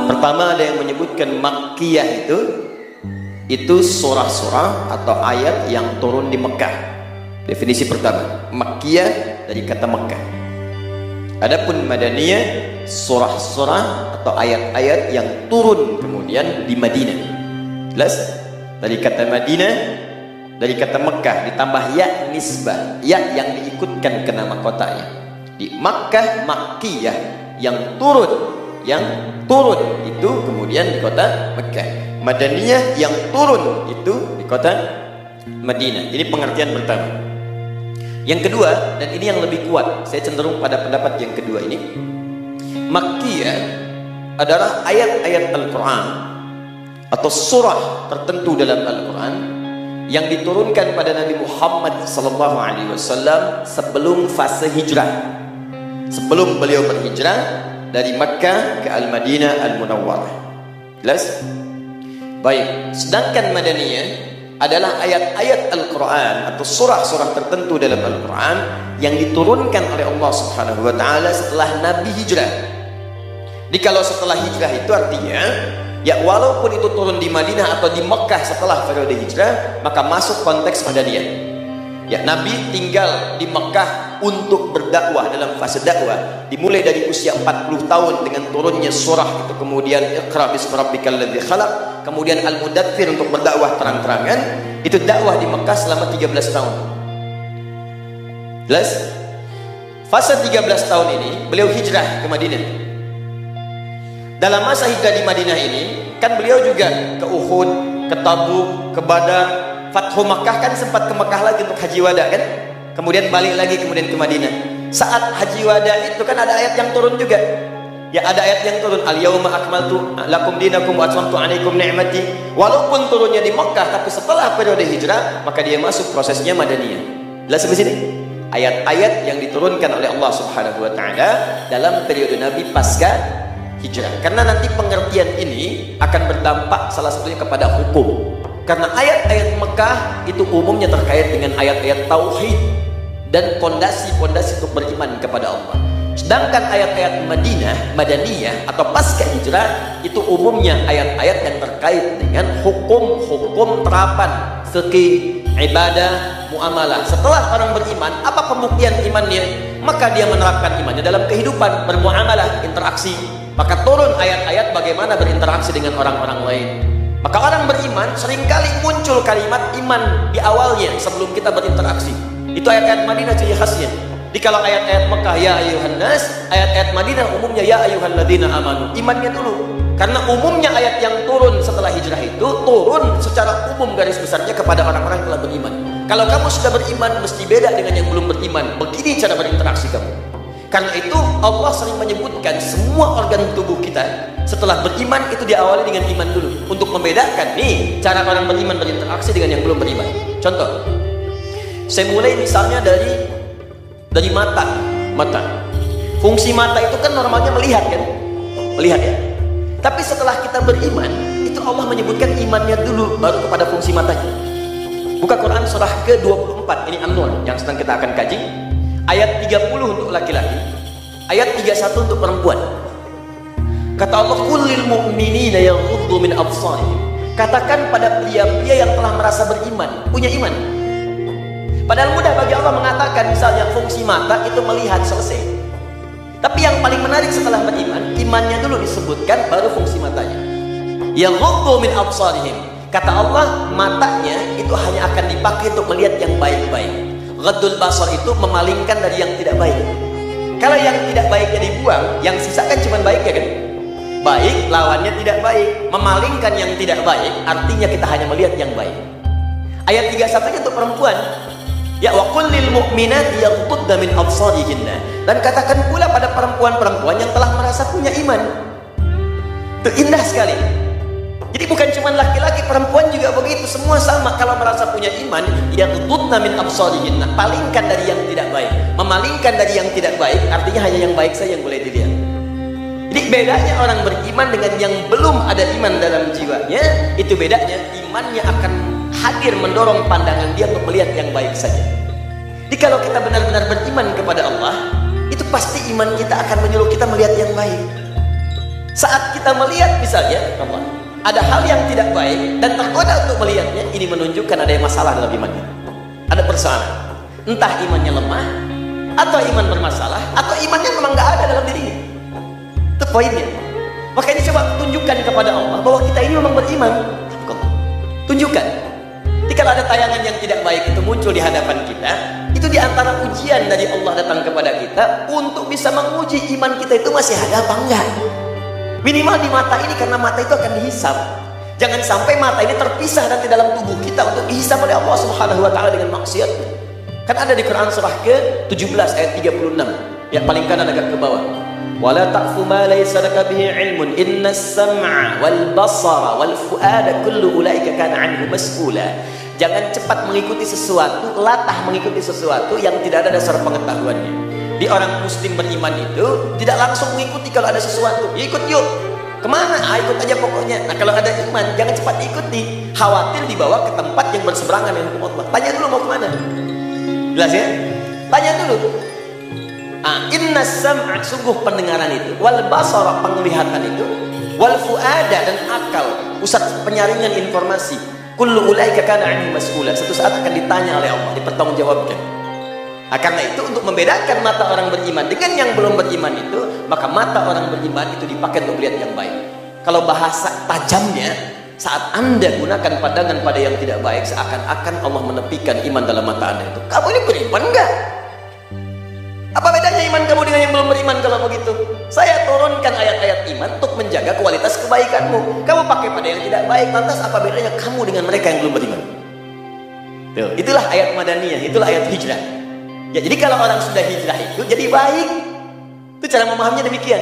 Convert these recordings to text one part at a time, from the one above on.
Pertama ada yang menyebutkan Makkiyah itu surah-surah atau ayat yang turun di Mekah. Definisi pertama, Makkiyah dari kata Mekah. Adapun Madaniyah, surah-surah atau ayat-ayat yang turun kemudian di Madinah. Jelas? Dari kata Madinah, dari kata Mekah ditambah ya nisbah, ya yang diikutkan ke nama kotanya. Di Makkah Makkiyah, yang turun itu kemudian di kota Mekah. Madaniyah yang turun itu di kota Madinah. Ini pengertian pertama. Yang kedua, dan ini yang lebih kuat, saya cenderung pada pendapat yang kedua ini. Makkiyah adalah ayat-ayat Al-Quran atau surah tertentu dalam Al-Quran yang diturunkan pada Nabi Muhammad SAW sebelum fase hijrah, sebelum beliau berhijrah dari Makkah ke Al-Madinah Al-Munawwarah. Jelas? Baik, sedangkan Madaniyah adalah ayat-ayat Al-Quran atau surah-surah tertentu dalam Al-Quran yang diturunkan oleh Allah Subhanahu wa Ta'ala setelah Nabi hijrah. Jadi kalau setelah hijrah itu artinya ya walaupun itu turun di Madinah atau di Mekah setelah periode hijrah, maka masuk konteks Madaniyah. Ya, Nabi tinggal di Mekah untuk berdakwah dalam fase dakwah, dimulai dari usia 40 tahun dengan turunnya surah itu, kemudian Iqra bismi rabbikal ladzi khalaq, kemudian Al-Mudaththir untuk berdakwah terang-terangan. Itu dakwah di Mekah selama 13 tahun. Jelas? Fase 13 tahun ini beliau hijrah ke Madinah. Dalam masa hijrah di Madinah ini kan beliau juga ke Uhud, ke Tabuk, ke Badar. Fathu Makkah kan sempat ke Mekah lagi untuk haji wada kan, kemudian balik lagi kemudian ke Madinah. Saat haji wada itu kan ada ayat yang turun juga. Ya, ada ayat yang turun, al-yauma akmaltu lakum dinakum wa atmamtu 'alaikum ni'mati. Walaupun turunnya di Mekah, tapi setelah periode hijrah maka dia masuk prosesnya Madaniyah. Jelas sampai sini? Ayat-ayat yang diturunkan oleh Allah Subhanahu wa Ta'ala dalam periode Nabi pasca hijrah. Karena nanti pengertian ini akan berdampak salah satunya kepada hukum. Karena ayat-ayat Mekah itu umumnya terkait dengan ayat-ayat tauhid dan pondasi-pondasi untuk beriman kepada Allah. Sedangkan ayat-ayat Madaniyah atau pasca hijrah itu umumnya ayat-ayat yang terkait dengan hukum-hukum terapan fikih, ibadah, muamalah. Setelah orang beriman, apa pembuktian imannya? Maka dia menerapkan imannya dalam kehidupan, bermuamalah, interaksi. Maka turun ayat-ayat bagaimana berinteraksi dengan orang-orang lain. Maka orang beriman seringkali muncul kalimat iman di awalnya sebelum kita berinteraksi. Itu ayat-ayat Madinah ciri khasnya. Jadi kalau ayat-ayat Mekah ya ayuhan nas, ayat-ayat Madinah umumnya ya ayyuhalladzina amanu. Imannya dulu. Karena umumnya ayat yang turun setelah hijrah itu turun secara umum garis besarnya kepada orang-orang yang telah beriman. Kalau kamu sudah beriman mesti beda dengan yang belum beriman. Begini cara berinteraksi kamu. Karena itu Allah sering menyebutkan semua organ tubuh kita setelah beriman itu diawali dengan iman dulu, untuk membedakan nih cara orang beriman berinteraksi dengan yang belum beriman. Contoh, saya mulai misalnya dari mata. Fungsi mata itu kan normalnya melihat kan, ya. Tapi setelah kita beriman itu Allah menyebutkan imannya dulu baru kepada fungsi matanya. Buka Quran surah ke-24, ini An-Nur yang sedang kita akan kaji. Ayat 30 untuk laki-laki, ayat 31 untuk perempuan. Kata Allah, qul lil mu'minina yaghuddu min absarihim. Katakan pada pria-pria yang telah merasa beriman, punya iman. Padahal mudah bagi Allah mengatakan misalnya fungsi mata itu melihat, selesai. Tapi yang paling menarik setelah beriman, imannya dulu disebutkan baru fungsi matanya. Yaghuddu min absarihim. Kata Allah, matanya itu hanya akan dipakai untuk melihat yang baik-baik. Ghaddul basar itu memalingkan dari yang tidak baik. Kalau yang tidak baiknya dibuang, yang sisa kan cuma baik ya kan? Baik lawannya tidak baik. Memalingkan yang tidak baik artinya kita hanya melihat yang baik. Ayat 31 untuk perempuan. Ya wa qul lil mu'minati yaghuddna min absarihinna. Dan katakan pula pada perempuan-perempuan yang telah merasa punya iman. Itu indah sekali. Jadi bukan cuma laki-laki, perempuan juga begitu, semua sama. Kalau merasa punya iman, yaghuddna min absarihinna, palingkan dari yang tidak baik. Memalingkan dari yang tidak baik artinya hanya yang baik saja yang boleh dilihat. Jadi bedanya orang beriman dengan yang belum ada iman dalam jiwanya, itu bedanya imannya akan hadir mendorong pandangan dia untuk melihat yang baik saja. Jadi kalau kita benar-benar beriman kepada Allah, itu pasti iman kita akan menyuruh kita melihat yang baik. Saat kita melihat misalnya ada hal yang tidak baik dan tergoda untuk melihatnya, ini menunjukkan ada yang masalah dalam imannya. Ada persoalan. Entah imannya lemah, atau iman bermasalah, atau imannya memang nggak ada dalam dirinya. Itu poinnya. Makanya coba tunjukkan kepada Allah bahwa kita ini memang beriman. Tunjukkan. Jadi kalau ada tayangan yang tidak baik itu muncul di hadapan kita, itu diantara ujian dari Allah datang kepada kita untuk bisa menguji iman kita itu masih ada apa enggak. Minimal di mata ini, karena mata itu akan dihisab. Jangan sampai mata ini terpisah nanti dalam tubuh kita untuk dihisab oleh Allah Subhanahu wa taala dengan maksiat. Kan ada di Quran surah ke-17 ayat 36. Yang paling kanan agak ke bawah. Wala taqfu ma laysa laka bihi ilmun innas sam'a wal basara wal fuada kullu ulaika kana anhu mas'ula. Jangan cepat mengikuti sesuatu, latah mengikuti sesuatu yang tidak ada dasar pengetahuannya. Di orang muslim beriman itu tidak langsung mengikuti kalau ada sesuatu. Ya ikut yuk. Kemana? Ikut aja pokoknya. Nah kalau ada iman, jangan cepat ikuti. Khawatir dibawa ke tempat yang berseberangan dengan hukum Allah. Tanya dulu mau kemana. Jelas ya? Tanya dulu. Inna sam'a, sungguh pendengaran itu, wal basara, penglihatan itu, wal fuada, dan akal, pusat penyaringan informasi, kullu ulaika kana anhu mas'ula, satu saat akan ditanya oleh Allah, dipertanggungjawabkan. Karena itu untuk membedakan mata orang beriman dengan yang belum beriman itu, maka mata orang beriman itu dipakai untuk melihat yang baik. Kalau bahasa tajamnya, saat Anda gunakan pandangan pada yang tidak baik, seakan-akan Allah menepikan iman dalam mata Anda itu. Kamu ini beriman enggak? Apa bedanya iman kamu dengan yang belum beriman kalau begitu? Saya turunkan ayat-ayat iman untuk menjaga kualitas kebaikanmu. Kamu pakai pada yang tidak baik, lantas apa bedanya kamu dengan mereka yang belum beriman? Tuh, itulah ayat Madaniyah, itulah ayat hijrah. Ya, jadi kalau orang sudah hijrah itu jadi baik. Itu cara memahaminya demikian.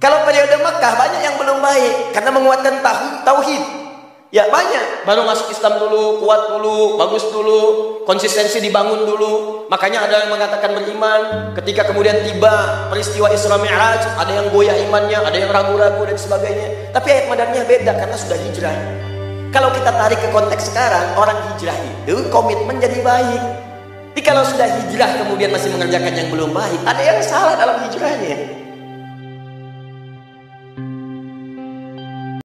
Kalau periode Makkah banyak yang belum baik karena menguatkan tauhid. Ya banyak, baru masuk Islam dulu, kuat dulu, bagus dulu, konsistensi dibangun dulu. Makanya ada yang mengatakan beriman, ketika kemudian tiba peristiwa Isra Mi'raj, ada yang goyah imannya, ada yang ragu-ragu dan sebagainya. Tapi ayat Madaniyah beda karena sudah hijrah. Kalau kita tarik ke konteks sekarang, orang hijrah itu komitmen jadi baik. Jadi kalau sudah hijrah kemudian masih mengerjakan yang belum baik, ada yang salah dalam hijrahnya.